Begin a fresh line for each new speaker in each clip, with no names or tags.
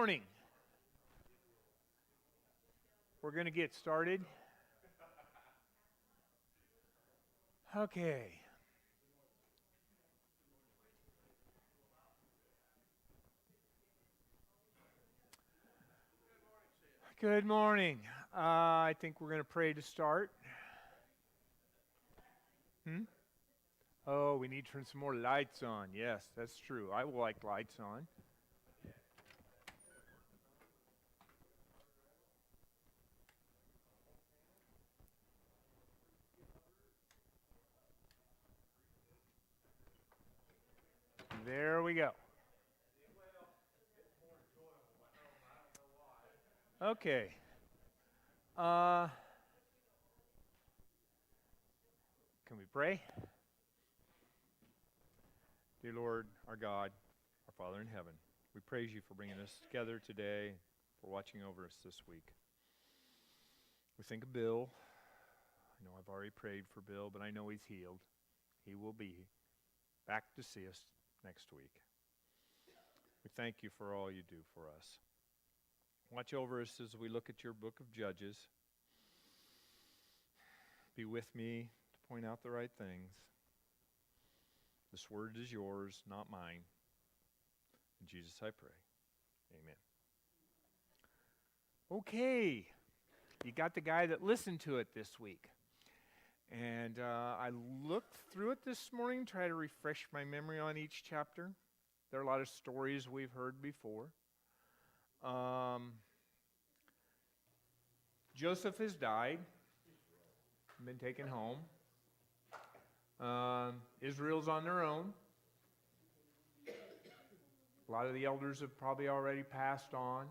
morning. We're going to get started. Okay. Good morning. I think we're going to pray to start. Oh, we need to turn some more lights on. Yes, that's true. I will like lights on. There we go. Okay. Can we pray? Dear Lord, our God, our Father in heaven, we praise you for bringing us together today, for watching over us this week. We think of Bill. I know I've already prayed for Bill, but I know he's healed. He will be back to see us next week. We thank you for all you do for us. Watch over us as we look at your book of Judges. Be with me to point out the right things. This word is yours, not mine. In Jesus I pray. Amen. Okay. You got the guy that listened to it this week. And I looked through it this morning, try to refresh my memory on each chapter. There are a lot of stories we've heard before. Joseph has died, been taken home. Israel's on their own. A lot of the elders have probably already passed on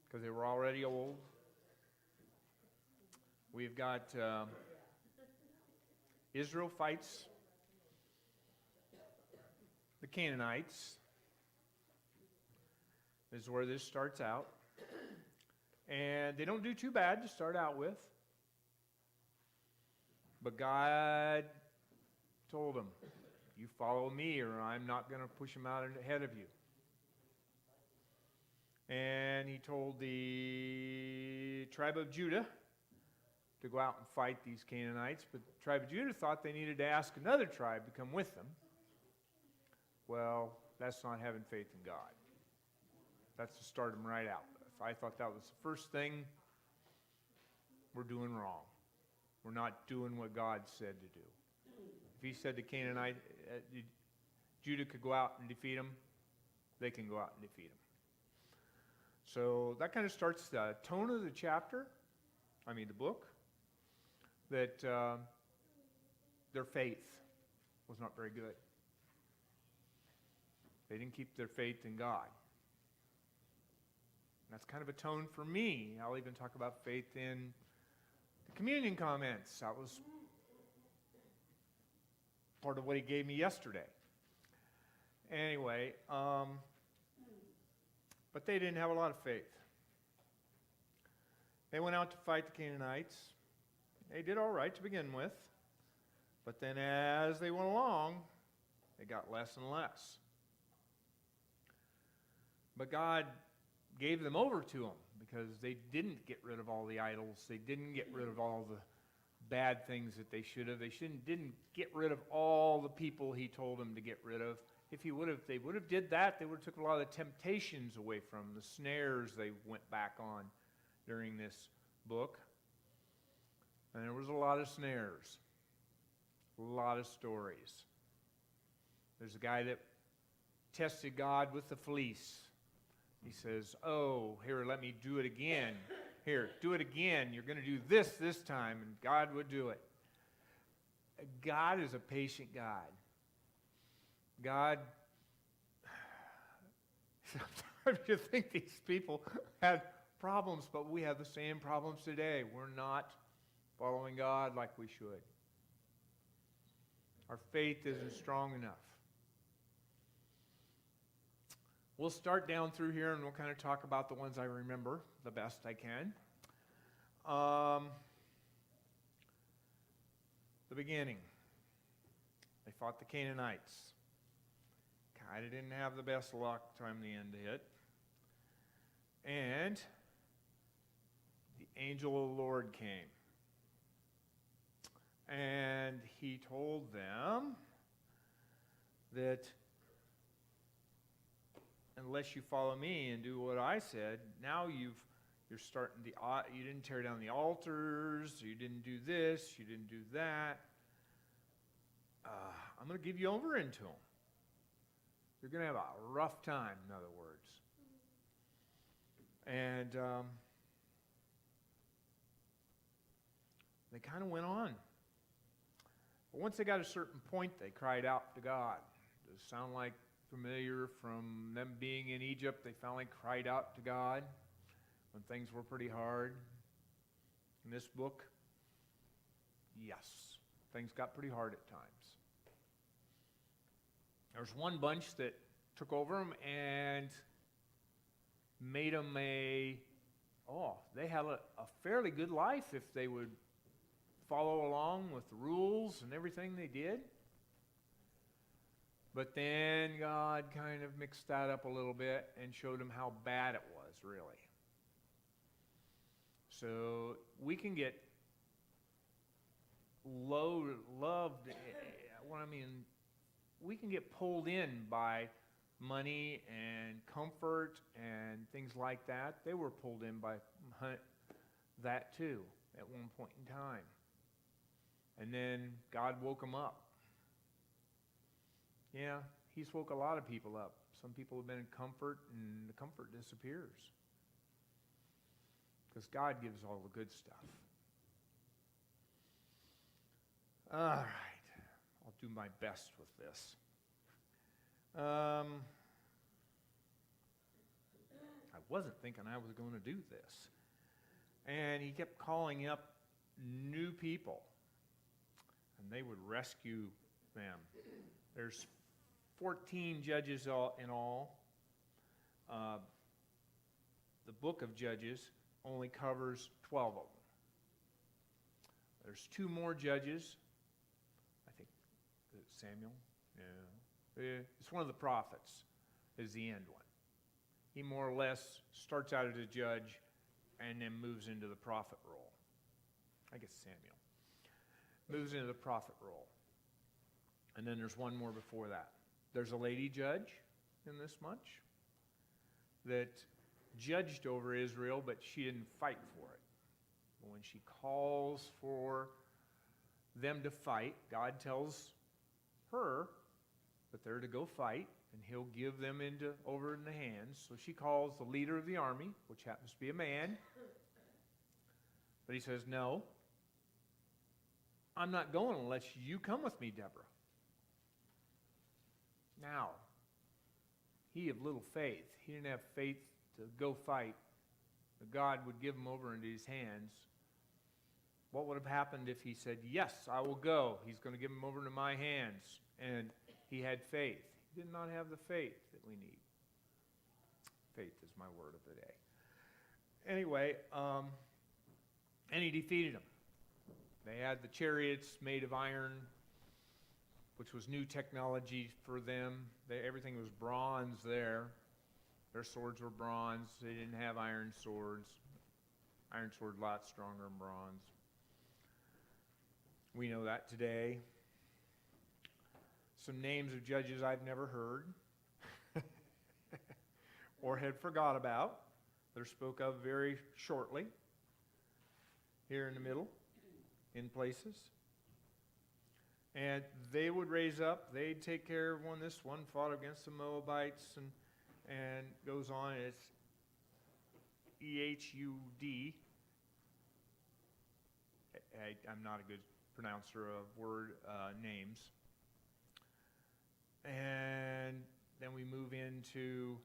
because they were already old. We've got Israel fights the Canaanites. This is where this starts out. And they don't do too bad to start out with. But God told them, you follow me or I'm not going to push them out ahead of you. And he told the tribe of Judah to go out and fight these Canaanites. But the tribe of Judah thought they needed to ask another tribe to come with them. Well, that's not having faith in God. That's to start them right out with. I thought that was the first thing we're doing wrong. We're not doing what God said to do. If he said the Canaanite, Judah could go out and defeat them, they can go out and defeat them. So that kind of starts the tone of the the book, that their faith was not very good. They didn't keep their faith in God. And that's kind of a tone for me. I'll even talk about faith in the communion comments. That was part of what he gave me yesterday. Anyway, but they didn't have a lot of faith. They went out to fight the Canaanites. They did all right to begin with. But then as they went along, they got less and less. But God gave them over to them because they didn't get rid of all the idols. They didn't get rid of all the bad things that they should have. They didn't get rid of all the people he told them to get rid of. If they would have did that, they would have took a lot of the temptations away from them, the snares they went back on during this book. And there was a lot of snares, a lot of stories. There's a guy that tested God with the fleece. He says, oh, here, let me do it again. Here, do it again. You're going to do this time, and God would do it. God is a patient God. God, sometimes you think these people had problems, but we have the same problems today. We're not following God like we should. Our faith isn't strong enough. We'll start down through here and we'll kind of talk about the ones I remember the best I can. The beginning. They fought the Canaanites. Kind of didn't have the best luck time the end hit. And the angel of the Lord came. And he told them that unless you follow me and do what I said, now you're starting you didn't tear down the altars, you didn't do this, you didn't do that. I'm going to give you over into them. You're going to have a rough time, in other words. And they kind of went on. But once they got a certain point, they cried out to God. Does it sound like familiar from them being in Egypt? They finally cried out to God when things were pretty hard. In this book, yes, things got pretty hard at times. There's one bunch that took over them and made them they had a fairly good life if they would follow along with the rules and everything they did. But then God kind of mixed that up a little bit and showed them how bad it was, really. So we can get we can get pulled in by money and comfort and things like that. They were pulled in by that too at one point in time. And then God woke them up. Yeah, He's woke a lot of people up. Some people have been in comfort, and the comfort disappears. Because God gives all the good stuff. All right. I'll do my best with this. I wasn't thinking I was going to do this. And he kept calling up new people. And they would rescue them. There's 14 judges in all. The book of Judges only covers 12 of them. There's 2 more judges. I think Samuel. Yeah. It's one of the prophets is the end one. He more or less starts out as a judge and then moves into the prophet role. I guess Samuel. Moves into the prophet role. And then there's one more before that. There's a lady judge in this much that judged over Israel, but she didn't fight for it. But when she calls for them to fight, God tells her that they're to go fight, and He'll give them over in the hands. So she calls the leader of the army, which happens to be a man. But he says, no, I'm not going unless you come with me, Deborah. Now, he of little faith. He didn't have faith to go fight. But God would give him over into his hands. What would have happened if he said, yes, I will go. He's going to give him over into my hands. And he had faith. He did not have the faith that we need. Faith is my word of the day. Anyway, and he defeated them. They had the chariots made of iron, which was new technology for them. Everything was bronze there. Their swords were bronze. They didn't have iron swords. Iron sword a lot stronger than bronze. We know that today. Some names of judges I've never heard or had forgot about. They're spoke of very shortly here in the middle in places. And they would raise up. They'd take care of one. This one fought against the Moabites and goes on. It's Ehud. I'm not a good pronouncer of names. And then we move into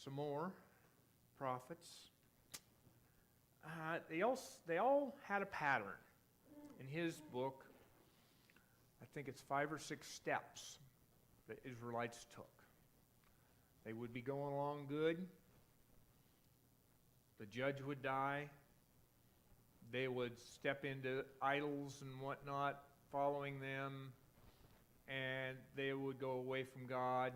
some more prophets. They all had a pattern. In his book, I think it's 5 or 6 steps the Israelites took. They would be going along good. The judge would die. They would step into idols and whatnot, following them, and they would go away from God.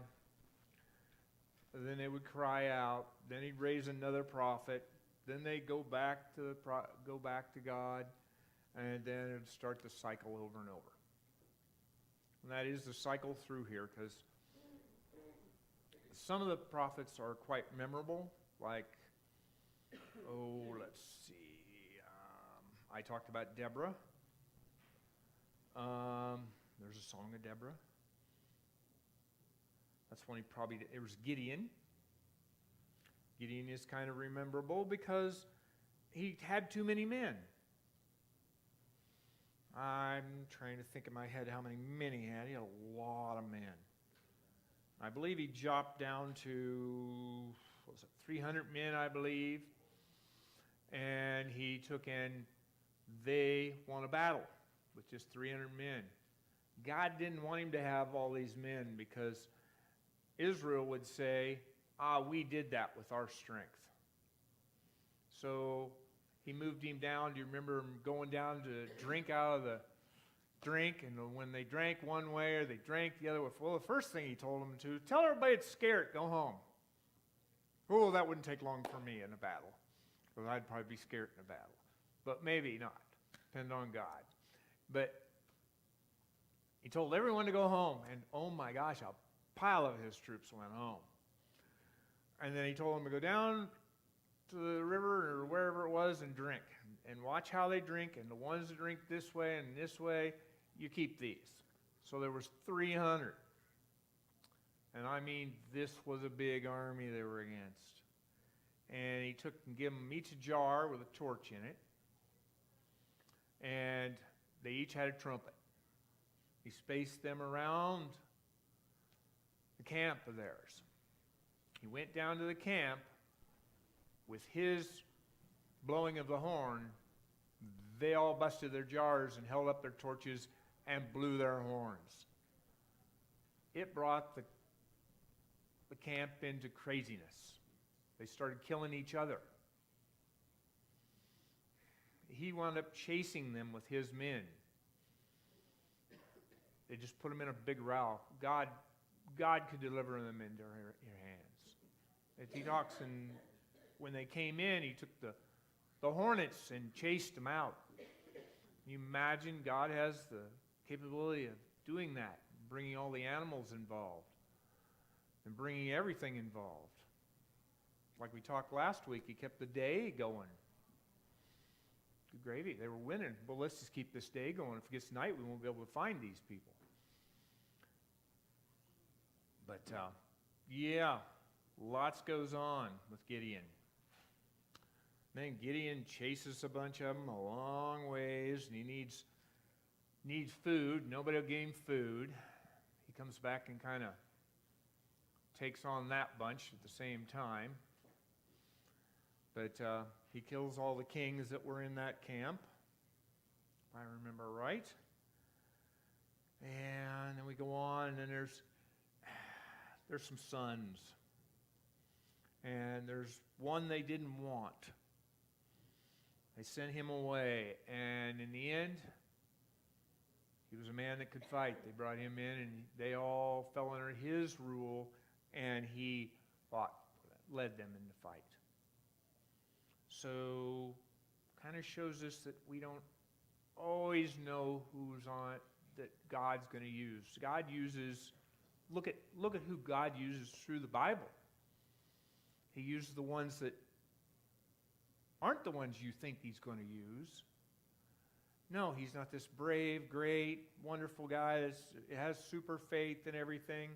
then they would cry out, then he'd raise another prophet, then they'd go back to God, and then it'd start the cycle over and over. And that is the cycle through here, because some of the prophets are quite memorable, like, let's see. I talked about Deborah. There's a song of Deborah. That's one it was Gideon. Gideon is kind of rememberable because he had too many men. I'm trying to think in my head how many men he had. He had a lot of men. I believe he dropped down to, 300 men, I believe. And he took in, they won a battle with just 300 men. God didn't want him to have all these men because Israel would say, we did that with our strength. So he moved him down. Do you remember him going down to drink out of the drink? And when they drank one way or they drank the other way, well, the first thing he told them to, tell everybody it's scared, go home. Oh, that wouldn't take long for me in a battle, because I'd probably be scared in a battle. But maybe not, depend on God. But he told everyone to go home, and oh my gosh, a pile of his troops went home. And then he told them to go down to the river or wherever it was and drink, and watch how they drink, and the ones that drink this way and this way, you keep these. So there was 300. And I mean, this was a big army they were against. And he took and gave them each a jar with a torch in it, and they each had a trumpet. He spaced them around the camp of theirs. He went down to the camp with his blowing of the horn. They all busted their jars and held up their torches and blew their horns. It brought the camp into craziness. They started killing each other. He wound up chasing them with his men. They just put them in a big row. God could deliver them into your hands. He talks, and when they came in, he took the hornets and chased them out. Can you imagine? God has the capability of doing that, bringing all the animals involved, and bringing everything involved. Like we talked last week, he kept the day going. Good gravy. They were winning. Well, let's just keep this day going. If it gets night, we won't be able to find these people. But, lots goes on with Gideon. Then Gideon chases a bunch of them a long ways, and he needs food. Nobody will give him food. He comes back and kind of takes on that bunch at the same time. But he kills all the kings that were in that camp, if I remember right. And then we go on, and then there's some sons. And there's one they didn't want. They sent him away, and in the end, he was a man that could fight. They brought him in, and they all fell under his rule, and he led them in the fight. So, kind of shows us that we don't always know who's on it that God's going to use. God uses, look at who God uses through the Bible. He uses the ones that aren't the ones you think he's going to use. No, he's not this brave, great, wonderful guy that has super faith and everything.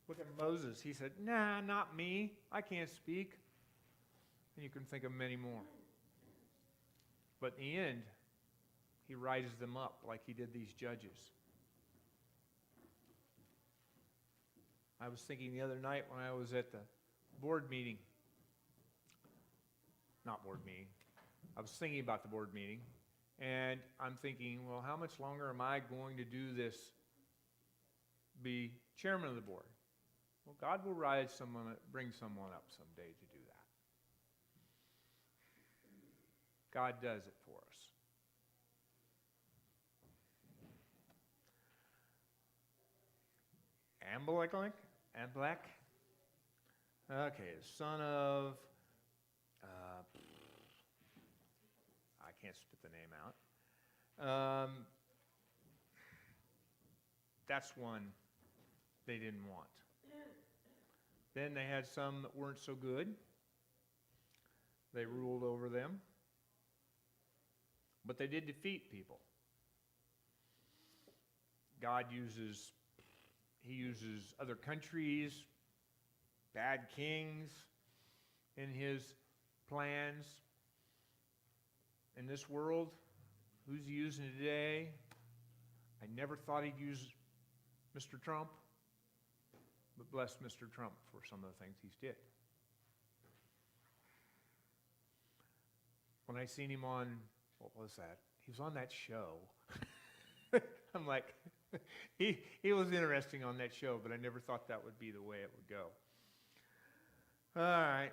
Look at Moses. He said, nah, not me. I can't speak. And you can think of many more. But in the end, he rises them up like he did these judges. I was thinking the other night when I was at the board meeting. Not board meeting. I was thinking about the board meeting. And I'm thinking, well, how much longer am I going to do this, be chairman of the board? Well, God will bring someone up someday to do that. God does it for us. Amalek, Okay, son of, I can't spit the name out. That's one they didn't want. Then they had some that weren't so good. They ruled over them. But they did defeat people. God uses other countries, bad kings in his plans. In this world, who's he using today? I never thought he'd use Mr. Trump, but bless Mr. Trump for some of the things he's did. When I seen him on, what was that? He was on that show. I'm like, he was interesting on that show, but I never thought that would be the way it would go. All right.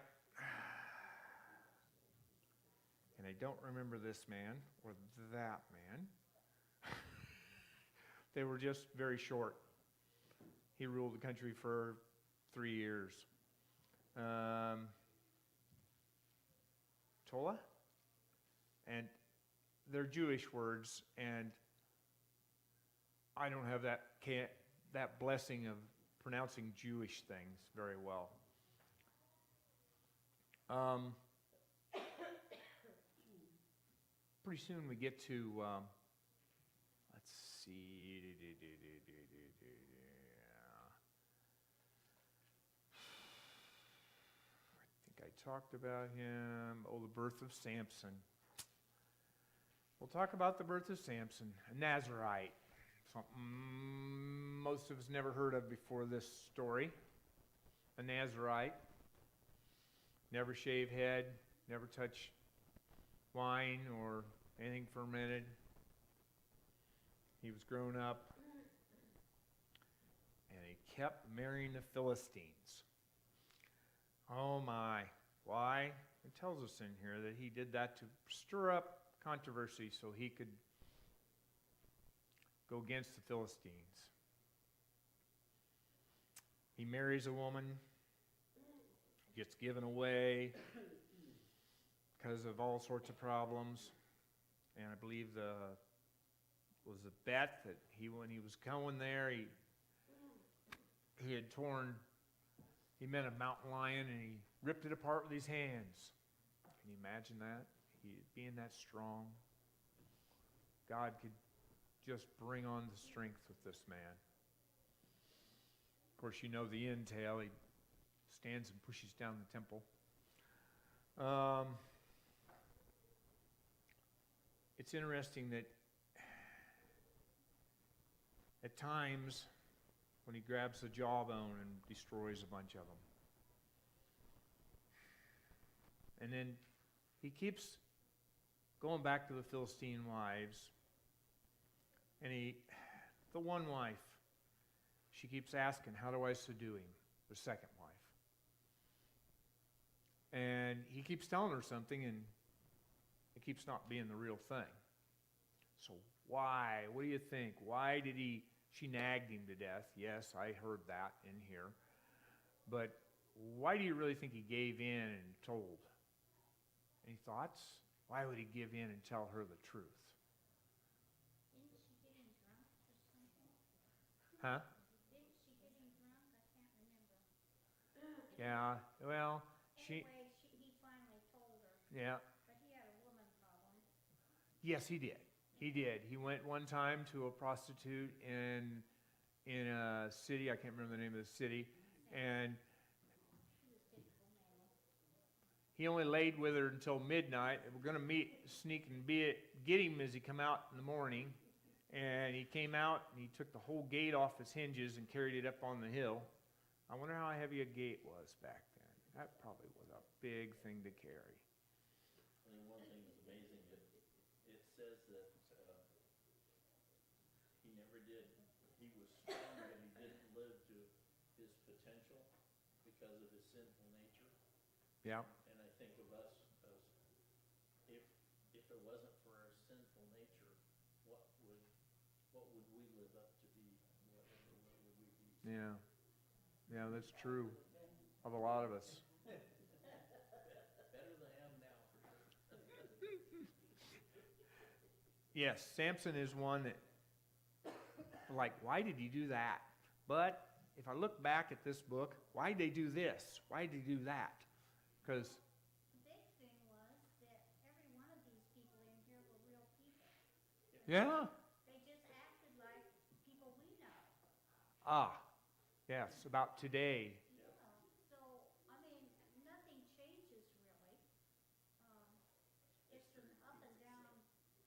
And I don't remember this man or that man. They were just very short. He ruled the country for 3 years. Tola? And they're Jewish words, and I don't have that blessing of pronouncing Jewish things very well. Pretty soon we get to, let's see. I think I talked about him. Oh, the birth of Samson. We'll talk about the birth of Samson, a Nazarite. Something most of us never heard of before this story. A Nazarite. Never shave head, never touch wine or anything fermented. He was grown up, and he kept marrying the Philistines. Oh my, why? It tells us in here that he did that to stir up controversy so he could go against the Philistines. He marries a woman, gets given away because of all sorts of problems. And I believe was a bet that when he was going there, he met a mountain lion and he ripped it apart with his hands. Can you imagine that? He being that strong. God could just bring on the strength with this man. Of course, you know the end tale. He stands and pushes down the temple. It's interesting that at times when he grabs the jawbone and destroys a bunch of them. And then he keeps going back to the Philistine wives. And the one wife, she keeps asking, how do I subdue him? The second wife. And he keeps telling her something, and it keeps not being the real thing. So why? What do you think? Why did she nagged him to death? Yes, I heard that in here. But why do you really think he gave in and told? Any thoughts? Why would he give in and tell her the truth?
Didn't she get him drunk or something?
Huh?
Didn't she get him drunk? I can't remember.
Yeah, well,
Anyway, he finally told her,
yeah.
but he had a woman problem.
Yes, he did. He did. He went one time to a prostitute in a city, I can't remember the name of the city, and
She was typical mammal.
he only laid with her until midnight. They were going to sneak and get him as he come out in the morning. And he came out and he took the whole gate off its hinges and carried it up on the hill. I wonder how heavy a gate was back then. That probably was a big thing to carry.
I think one thing that's amazing, it says that he never did, he was strong, but he didn't live to his potential because of his sinful nature.
Yeah.
And I think of us as, if it wasn't for our sinful nature, what would we live up to be? Where would we be?
Yeah. Yeah, that's true. of a lot of us.
Better than I am now, for sure.
Yes, Samson is one that, like, why did he do that? But if I look back at this book, why did they do this? Why did they do that? Because,
The big thing was that every one of these people in here were real people.
yeah,
They just acted like people we know.
yes, about today.
Yeah, so, I mean, nothing changes really. It's an up and down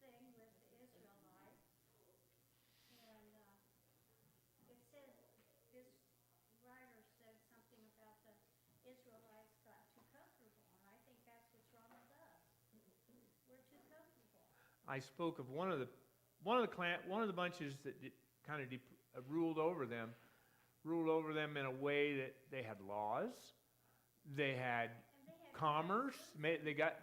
thing with the Israelites. And, it said, this writer said something about the Israelites got too comfortable, and I think that's what's wrong with us. We're too comfortable.
I spoke of one of the bunches that kind of ruled over them in a way that they had laws, they had
And they had
commerce.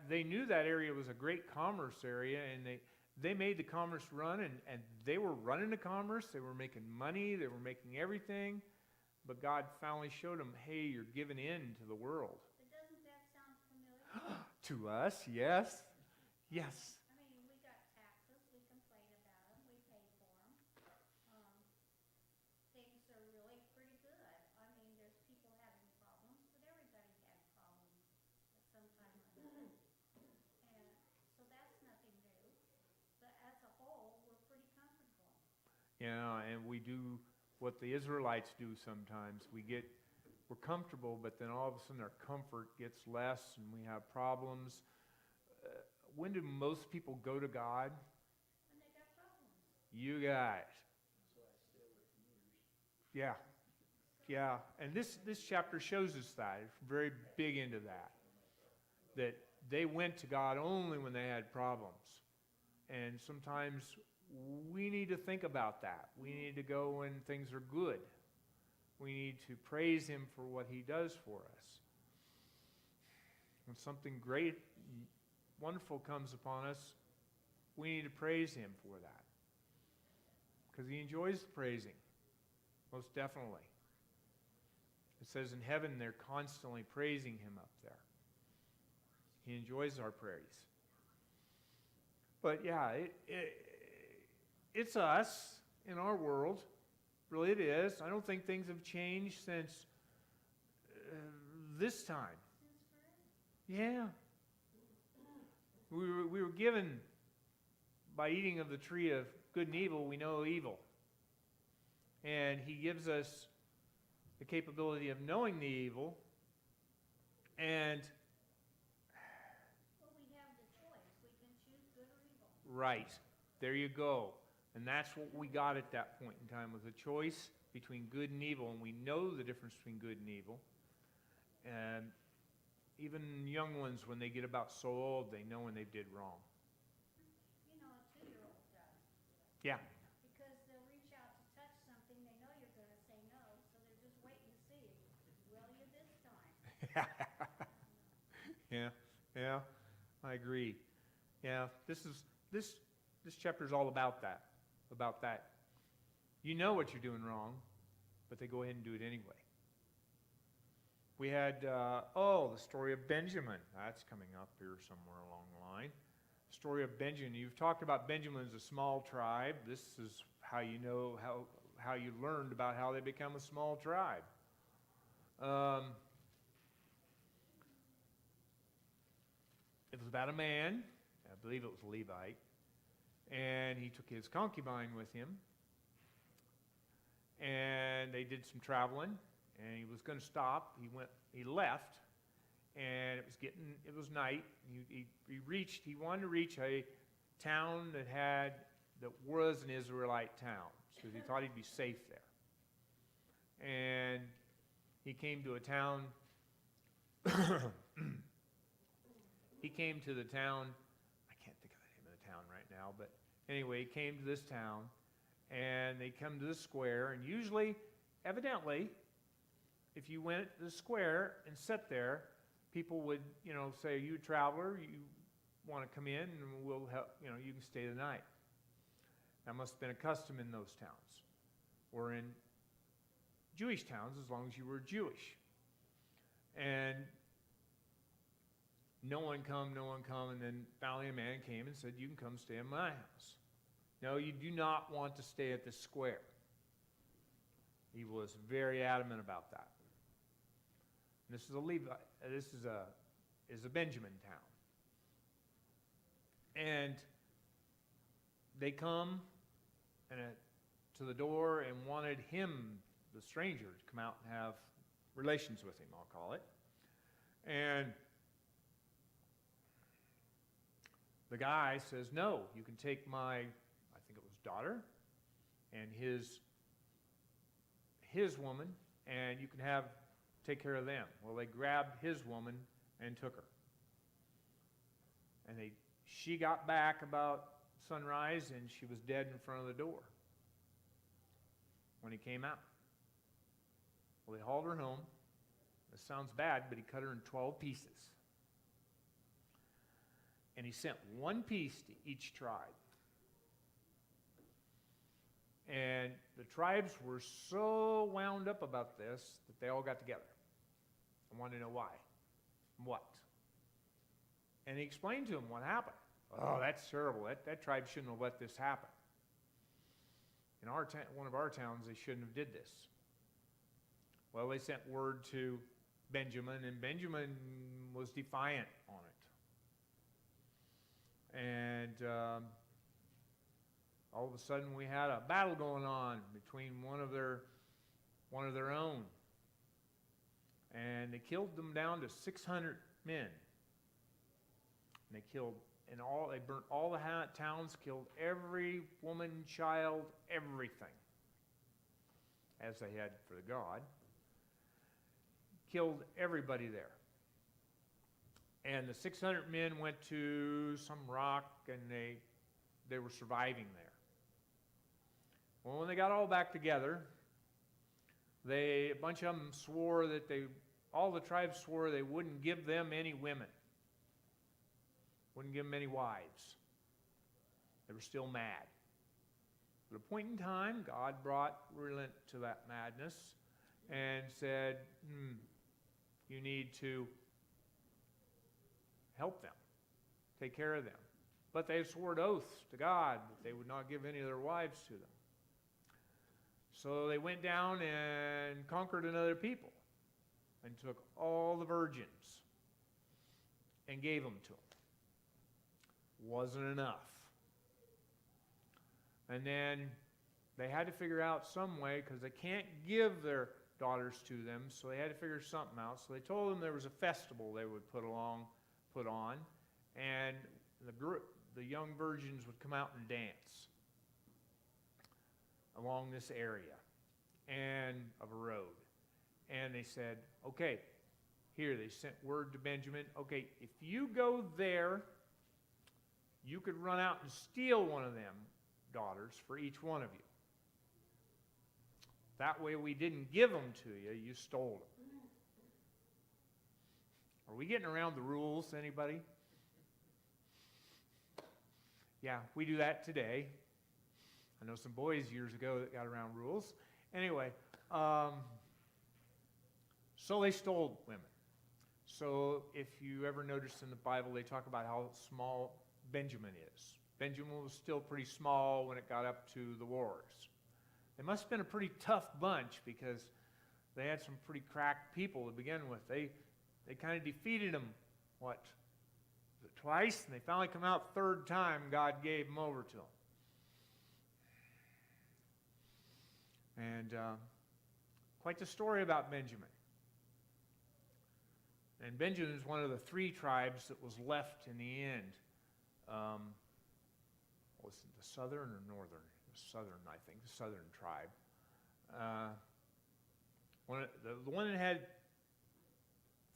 They knew that area was a great commerce area, and they made the commerce run, and they were running the commerce. They were making money. They were making everything. But God finally showed them, hey, you're giving in to the world.
But doesn't that sound familiar?
To us, yes. Yes.
I mean, we got taxes, we complain about them, we pay for them. Things are really pretty good. I mean, there's people having problems, but everybody had problems at some time or another. And so that's nothing new. But as a whole, we're pretty comfortable.
Yeah, and we do what the Israelites do sometimes. We're comfortable, but then all of a sudden our comfort gets less and we have problems. When do most people go to God?
When they got problems.
You guys.
So I stay with years.
Yeah. Yeah. And this chapter shows us that. It's very big into that. That they went to God only when they had problems. And sometimes we need to think about that. We need to go when things are good. We need to praise Him for what He does for us. When something great, wonderful comes upon us, we need to praise Him for that. Because He enjoys the praising, most definitely. It says in heaven they're constantly praising Him up there. He enjoys our praise. But yeah, it's us in our world. Really it is. I don't think things have changed since this time.
Since forever.
Yeah. We were given, by eating of the tree of good and evil, we know evil. And He gives us the capability of knowing the evil. And,
Well, we have the choice. We can choose good or evil.
right, there you go. And that's what we got at that point in time, was a choice between good and evil. And we know the difference between good and evil. And even young ones, when they get about so old, they know when they did wrong.
You know, a 2-year-old does.
Yeah.
Because they'll reach out to touch something, they know you're gonna say no, so they're just waiting to see, will you this time?
Yeah, I agree. Yeah, this chapter is all about that. You know what you're doing wrong, but they go ahead and do it anyway. We had, the story of Benjamin. That's coming up here somewhere along the line. Story of Benjamin. You've talked about Benjamin as a small tribe. This is how you know how you learned about how they become a small tribe. It was about a man, I believe it was a Levite, and he took his concubine with him, and they did some traveling, and he was going to stop. He left, and it was night. He wanted to reach a town that was an Israelite town, so he thought he'd be safe there. And he came to a town. He came to the town. I can't think of the name of the town right now, but anyway, he came to this town, and they come to the square, and usually, evidently, if you went to the square and sat there, people would, say, "Are you a traveler? You want to come in, and we'll help, you can stay the night." That must have been a custom in those towns, or in Jewish towns, as long as you were Jewish. And no one come, and then finally a man came and said, you can come stay in my house. No, you do not want to stay at the square. He was very adamant about that. And this is a Levi, this is a Benjamin town. And they come to the door and wanted him, the stranger, to come out and have relations with him, I'll call it. And the guy says, no, you can take my, I think it was daughter, and his woman, and you can take care of them. Well, they grabbed his woman and took her. And she got back about sunrise, and she was dead in front of the door when he came out. Well, they hauled her home. This sounds bad, but he cut her in 12 pieces. And he sent one piece to each tribe. And the tribes were so wound up about this that they all got together and wanted to know why. What? And he explained to them what happened. Oh, that's terrible. That tribe shouldn't have let this happen. In one of our towns, they shouldn't have did this. Well, they sent word to Benjamin, and Benjamin was defiant on it. And all of a sudden, we had a battle going on between one of their own, and they killed them down to 600 men. And they burnt all the towns, killed every woman, child, everything, as they had for the god. Killed everybody there. And the 600 men went to some rock, and they were surviving there. Well, when they got all back together, a bunch of them swore that all the tribes swore they wouldn't give them any women. Wouldn't give them any wives. They were still mad. At a point in time, God brought relent to that madness and said, you need to help them, take care of them. But they swore oaths to God that they would not give any of their wives to them. So they went down and conquered another people and took all the virgins and gave them to them. Wasn't enough. And then they had to figure out some way, because they can't give their daughters to them, so they had to figure something out. So they told them there was a festival they would put on, and the young virgins would come out and dance along this area and of a road. And they said, okay, here, they sent word to Benjamin, okay, if you go there, you could run out and steal one of them daughters for each one of you. That way we didn't give them to you, you stole them. Are we getting around the rules, anybody? Yeah, we do that today. I know some boys years ago that got around rules. Anyway, so they stole women. So if you ever notice in the Bible, they talk about how small Benjamin is. Benjamin was still pretty small when it got up to the wars. They must have been a pretty tough bunch, because they had some pretty cracked people to begin with. They kind of defeated them, twice? And they finally come out third time, God gave them over to them. And quite the story about Benjamin. And Benjamin is one of the 3 tribes that was left in the end. Was it the southern or northern? Southern, I think, the southern tribe. The one that had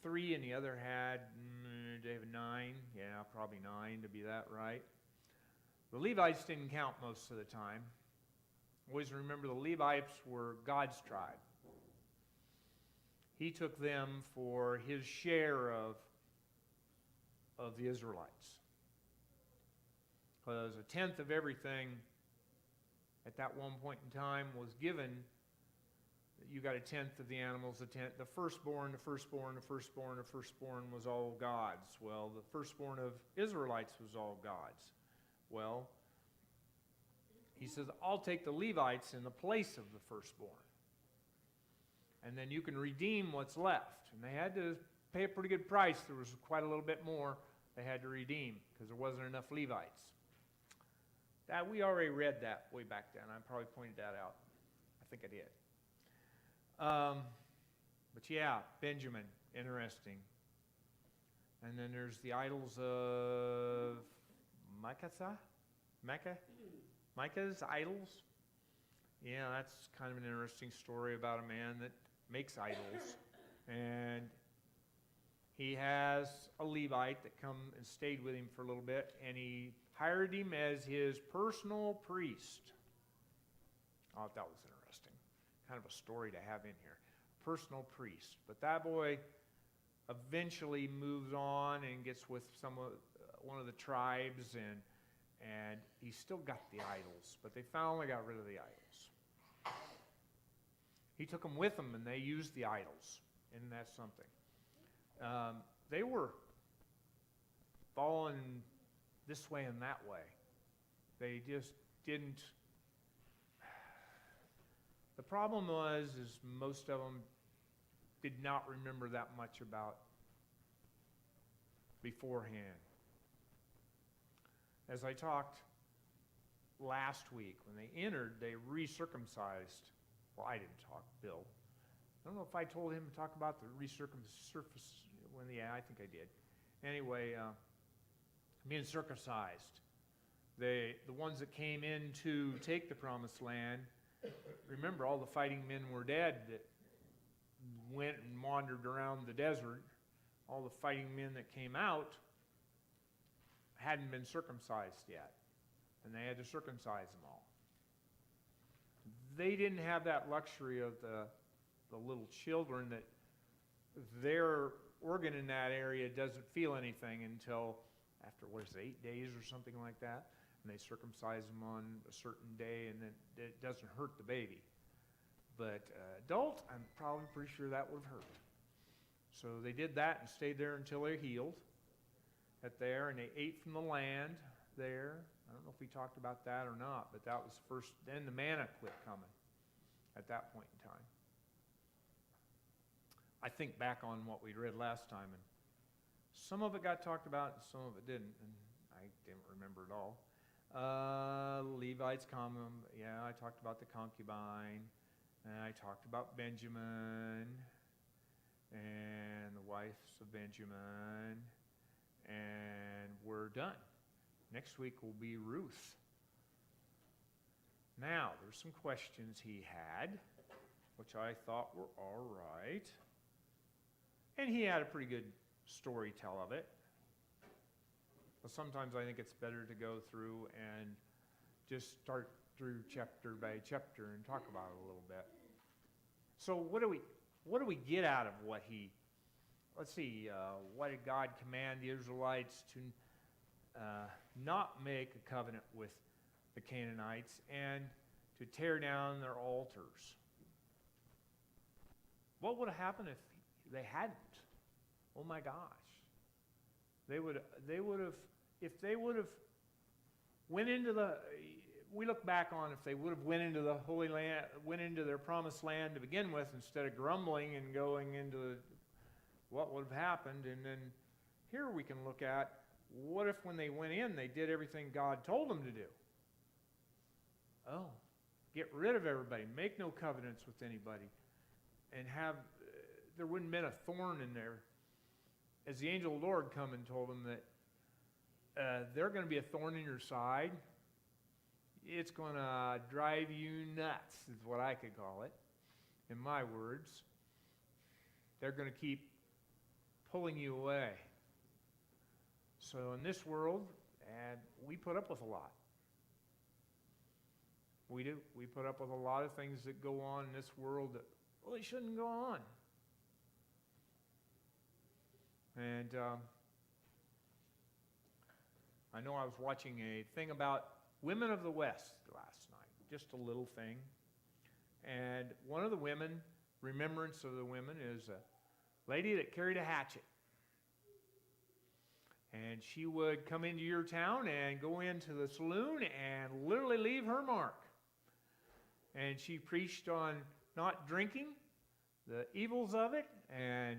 3 and the other had, they have 9. Yeah, probably 9 to be that right. The Levites didn't count most of the time. Always remember the Levites were God's tribe. He took them for his share of the Israelites. Because 1/10 of everything at that one point in time was given You got a tenth of the animals, the firstborn was all God's. Well, the firstborn of Israelites was all God's. Well, he says, I'll take the Levites in the place of the firstborn. And then you can redeem what's left. And they had to pay a pretty good price. There was quite a little bit more they had to redeem because there wasn't enough Levites. That we already read that way back then. I probably pointed that out. I think I did. But yeah, Benjamin, interesting. And then there's the idols of Micah's idols. Yeah, that's kind of an interesting story about a man that makes idols. And he has a Levite that come and stayed with him for a little bit, and he hired him as his personal priest. I thought that was interesting. Kind of a story to have in here. Personal priest. But that boy eventually moves on and gets with one of the tribes, and he's still got the idols, but they finally got rid of the idols. He took them with him, and they used the idols. Isn't that something? They were falling this way and that way. They just didn't. The problem is most of them did not remember that much about beforehand. As I talked last week, when they entered, they recircumcised. Well, I didn't talk, Bill. I don't know if I told him to talk about the recircumcised when, yeah, I think I did. Anyway, being circumcised. The ones that came in to take the promised land, remember all the fighting men were dead that went and wandered around the desert. All the fighting men that came out hadn't been circumcised yet, and they had to circumcise them all. They didn't have that luxury of the little children that their organ in that area doesn't feel anything until after, 8 days or something like that, and they circumcise them on a certain day, and then it doesn't hurt the baby. But adult, I'm probably pretty sure that would have hurt. So they did that and stayed there until they healed and they ate from the land there. I don't know if we talked about that or not, but that was first. Then the manna quit coming at that point in time. I think back on what we read last time, and some of it got talked about and some of it didn't, and I didn't remember it all. Levites come, yeah, I talked about the concubine, and I talked about Benjamin and the wives of Benjamin, and we're done. Next week will be Ruth. Now, there's some questions he had, which I thought were all right. And he had a pretty good story tell of it. But sometimes I think it's better to go through and just start through chapter by chapter and talk about it a little bit. So what do we get out of what he, let's see, what did God command the Israelites to not make a covenant with the Canaanites and to tear down their altars? What would have happened if they hadn't? Oh my gosh. They would have, if they would have went into we look back on if they would have went into the Holy Land, went into their promised land to begin with, instead of grumbling and going into what would have happened. And then here we can look at, what if when they went in, they did everything God told them to do? Oh, get rid of everybody, make no covenants with anybody, and there wouldn't have been a thorn in there. As the angel of the Lord come and told them that they're going to be a thorn in your side. It's going to drive you nuts, is what I could call it, in my words. They're going to keep pulling you away. So in this world, and we put up with a lot. We do. We put up with a lot of things that go on in this world that really shouldn't go on. And I know I was watching a thing about women of the West last night, just a little thing. And one of the women, remembrance of the women, is a lady that carried a hatchet. And she would come into your town and go into the saloon and literally leave her mark. And she preached on not drinking, the evils of it, and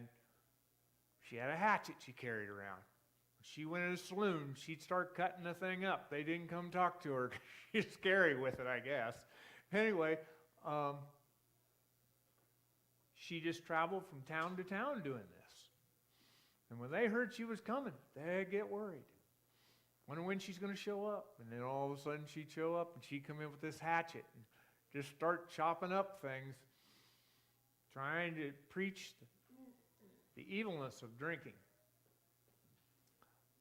she had a hatchet she carried around. She went in a saloon, she'd start cutting the thing up. They didn't come talk to her. She's scary with it, I guess. Anyway, she just traveled from town to town doing this. And when they heard she was coming, they'd get worried. Wonder when she's going to show up. And then all of a sudden she'd show up and she'd come in with this hatchet and just start chopping up things, trying to preach the evilness of drinking.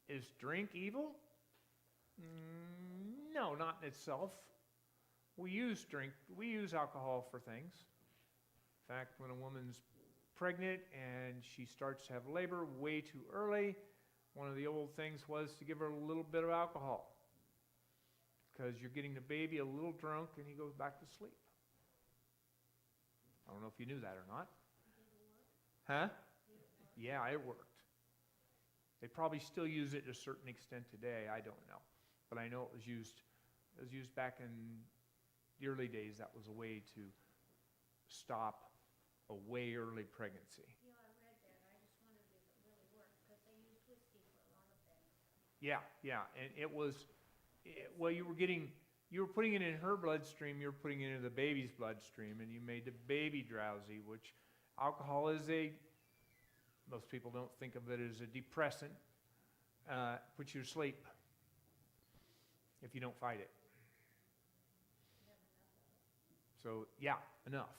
Is drink evil? No, not in itself. We use alcohol for things. In fact, when a woman's pregnant and she starts to have labor way too early, one of the old things was to give her a little bit of alcohol, because you're getting the baby a little drunk and he goes back to sleep. I don't know if you knew that or not. Huh? Yeah, it worked. They probably still use it to a certain extent today. I don't know. But I know it was used back in the early days. That was a way to stop a way early pregnancy.
Yeah, I read that. I just wondered if it really worked, because they use whiskey for a lot of things.
Yeah, and it was, well, you were putting it in her bloodstream, you were putting it into the baby's bloodstream, and you made the baby drowsy, which alcohol is most people don't think of it as a depressant, puts you to sleep if you don't fight it. So, yeah, enough.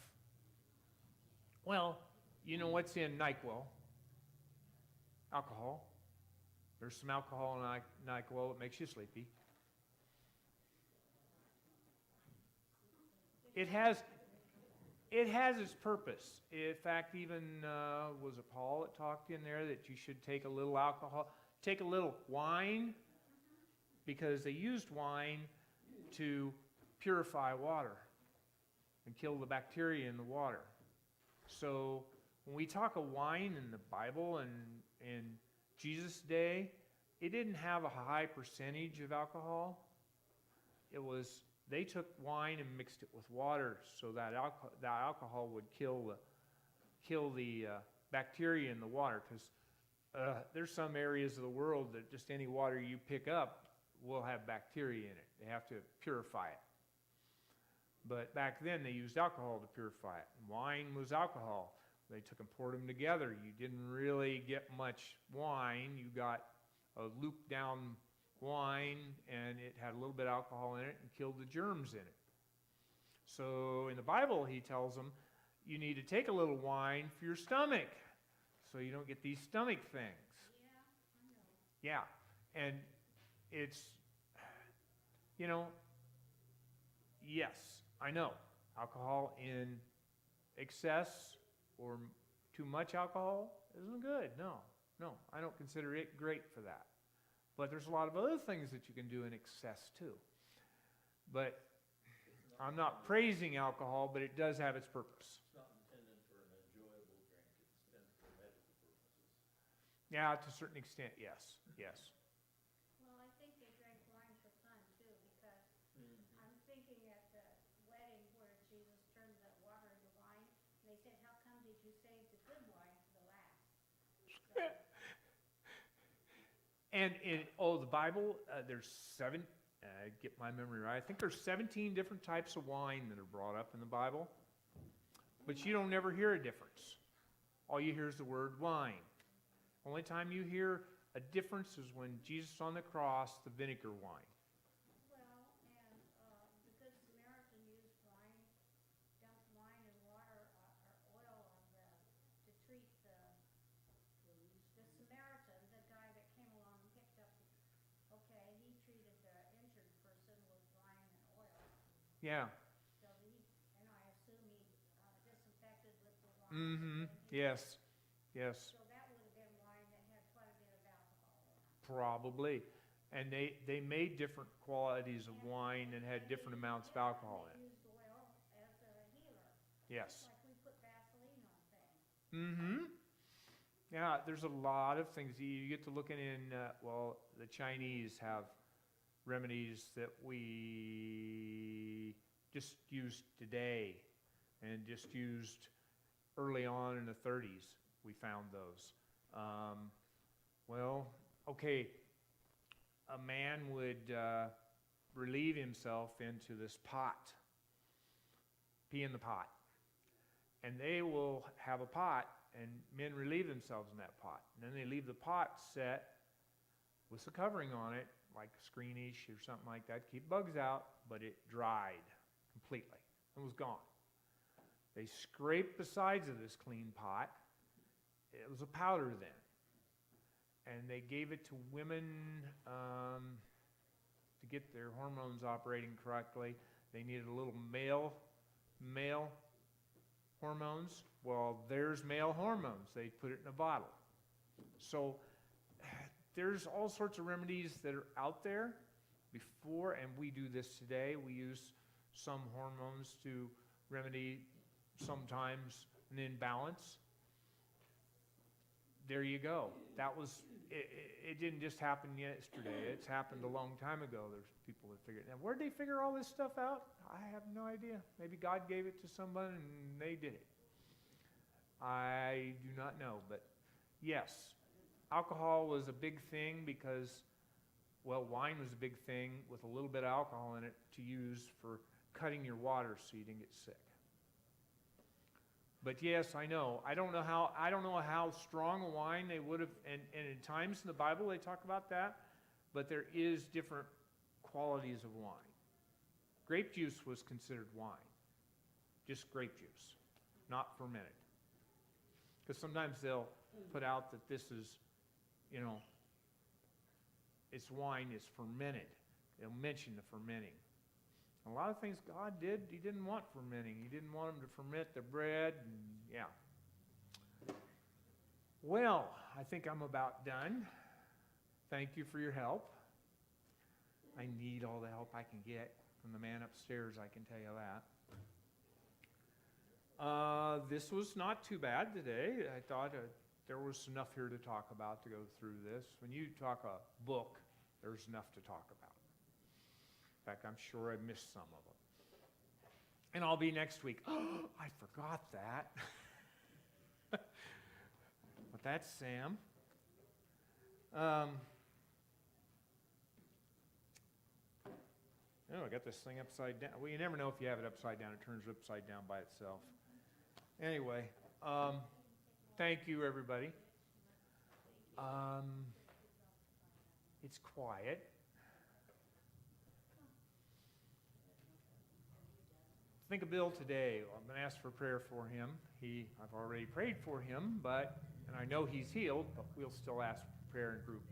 Well, you know what's in NyQuil? Alcohol. There's some alcohol in NyQuil that makes you sleepy. It has its purpose. In fact, even was it Paul that talked in there that you should take a little alcohol, take a little wine, because they used wine to purify water and kill the bacteria in the water. So when we talk of wine in the Bible and in Jesus' day, it didn't have a high percentage of alcohol. They took wine and mixed it with water so that alcohol would kill the bacteria in the water, because there's some areas of the world that just any water you pick up will have bacteria in it. They have to purify it. But back then they used alcohol to purify it. Wine was alcohol. They took and poured them together. You didn't really get much wine. You got a looped down wine, and it had a little bit of alcohol in it and killed the germs in it. So in the Bible, he tells them, you need to take a little wine for your stomach so you don't get these stomach things.
Yeah, I know.
Yeah, and it's, yes, I know, alcohol in excess or too much alcohol isn't good. No, I don't consider it great for that. But there's a lot of other things that you can do in excess too. But I'm not praising alcohol, but it does have its purpose.
It's not intended for an enjoyable drink, it's intended for medical purposes.
Yeah, to a certain extent, yes.
Well, I think they drank wine for fun too, because I'm thinking at the wedding where Jesus turned the water into wine, and they said, how come did you save the good wine for the last? So,
And in the Bible, there's get my memory right, I think there's 17 different types of wine that are brought up in the Bible, but you don't never hear a difference. All you hear is the word wine. Only time you hear a difference is when Jesus on the cross, the vinegar wine.
well, and the Good Samaritan used wine, dumped wine and water or oil on to treat the Samaritan, the guy that came along and picked up, he treated the injured person with wine and oil.
Yeah.
So and I assume he disinfected with the wine.
Yes.
So that would have been wine that had quite a bit of alcohol in it.
Probably. And they made different qualities of wine and had different amounts of alcohol in it.
They used oil as a healer.
Yes.
Like we put Vaseline on things.
Mm-hmm. Yeah, there's a lot of things. You get to looking in, well, the Chinese have remedies that we just used today and just used early on in the 30s. We found those. Well, okay, a man would relieve himself into this pot, pee in the pot. And they will have a pot, and men relieve themselves in that pot. And then they leave the pot set with a covering on it, like screenish or something like that, keep bugs out, but it dried completely and was gone. They scraped the sides of this clean pot. It was a powder then. And they gave it to women to get their hormones operating correctly. They needed a little male hormones. Well, there's male hormones. They put it in a bottle. So there's all sorts of remedies that are out there before, and we do this today. We use some hormones to remedy sometimes an imbalance. There you go. That was, it didn't just happen yesterday. It's happened a long time ago. There's people that figured it out. Where'd they figure all this stuff out? I have no idea. Maybe God gave it to someone and they did it. I do not know, but yes, alcohol was a big thing because, well, wine was a big thing with a little bit of alcohol in it to use for cutting your water so you didn't get sick. But yes, I know. I don't know how strong a wine they would have, and in times in the Bible they talk about that, but there is different qualities of wine. Grape juice was considered wine. Just grape juice, not fermented. Because sometimes they'll put out that this is, it's wine, it's fermented. They'll mention the fermenting. A lot of things God did, He didn't want fermenting. He didn't want them to ferment the bread, and yeah. Well, I think I'm about done. Thank you for your help. I need all the help I can get from the man upstairs, I can tell you that. This was not too bad today. I thought there was enough here to talk about to go through this. When you talk a book, there's enough to talk about. In fact, I'm sure I missed some of them. And I'll be next week. Oh, I forgot that. But that's Sam. Oh, I got this thing upside down. Well, you never know if you have it upside down. It turns upside down by itself. Anyway, thank you, everybody. It's quiet. Think of Bill today. I'm going to ask for prayer for him. I've already prayed for him, and I know he's healed, but we'll still ask for prayer in group.